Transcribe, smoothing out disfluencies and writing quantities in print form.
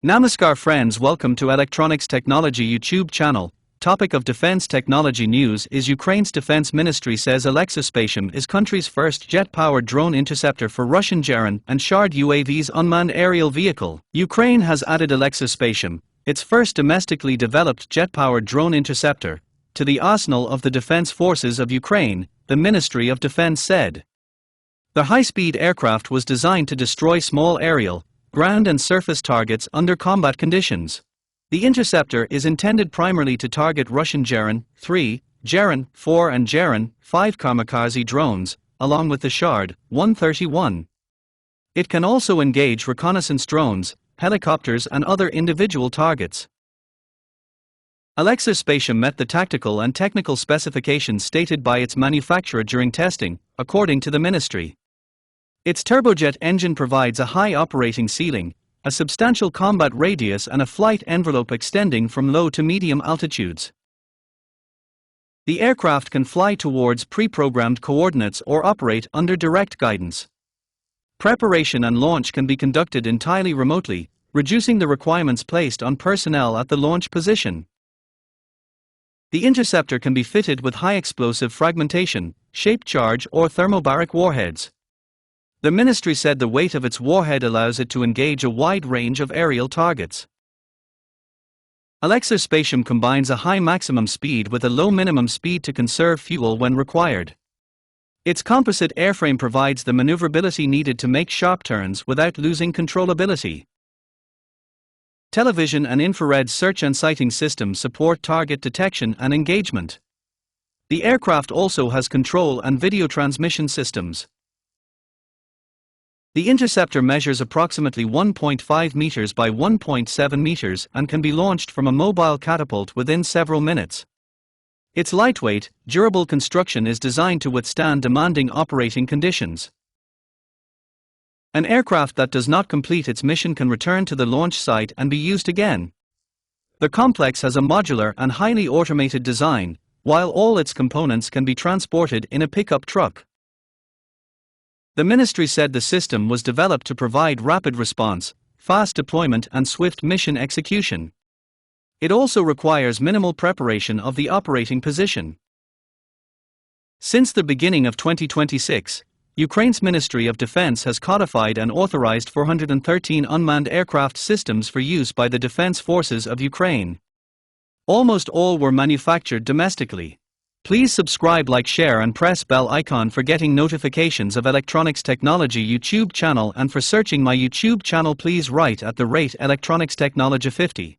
Namaskar friends, welcome to Electronics Technology YouTube channel. Topic of defense technology news is Ukraine's defense ministry says Spatium is country's first jet-powered drone interceptor for Russian Geran and Shahed UAV's unmanned aerial vehicle. Ukraine has added Spatium, its first domestically developed jet-powered drone interceptor, to the arsenal of the defense forces of Ukraine, the Ministry of Defense said. The high-speed aircraft was designed to destroy small aerial, ground and surface targets under combat conditions. The interceptor is intended primarily to target Russian Geran 3, Geran 4 and Geran 5 kamikaze drones, along with the Shahed 131. It can also engage reconnaissance drones, helicopters and other individual targets. Spatium met the tactical and technical specifications stated by its manufacturer during testing, according to the ministry. Its turbojet engine provides a high operating ceiling, a substantial combat radius and a flight envelope extending from low to medium altitudes. The aircraft can fly towards pre-programmed coordinates or operate under direct guidance. Preparation and launch can be conducted entirely remotely, reducing the requirements placed on personnel at the launch position. The interceptor can be fitted with high-explosive fragmentation, shaped charge or thermobaric warheads. The ministry said the weight of its warhead allows it to engage a wide range of aerial targets. Spatium combines a high maximum speed with a low minimum speed to conserve fuel when required. Its composite airframe provides the maneuverability needed to make sharp turns without losing controllability. Television and infrared search and sighting systems support target detection and engagement. The aircraft also has control and video transmission systems. The interceptor measures approximately 1.5 meters by 1.7 meters and can be launched from a mobile catapult within several minutes. Its lightweight, durable construction is designed to withstand demanding operating conditions. An aircraft that does not complete its mission can return to the launch site and be used again. The complex has a modular and highly automated design, while all its components can be transported in a pickup truck. The ministry said the system was developed to provide rapid response, fast deployment and swift mission execution. It also requires minimal preparation of the operating position. Since the beginning of 2026, Ukraine's Ministry of Defense has codified and authorized 413 unmanned aircraft systems for use by the defense forces of Ukraine. Almost all were manufactured domestically. Please subscribe, like, share and press bell icon for getting notifications of Electronics Technology YouTube channel, and for searching my YouTube channel please write @Electronics Technology 50.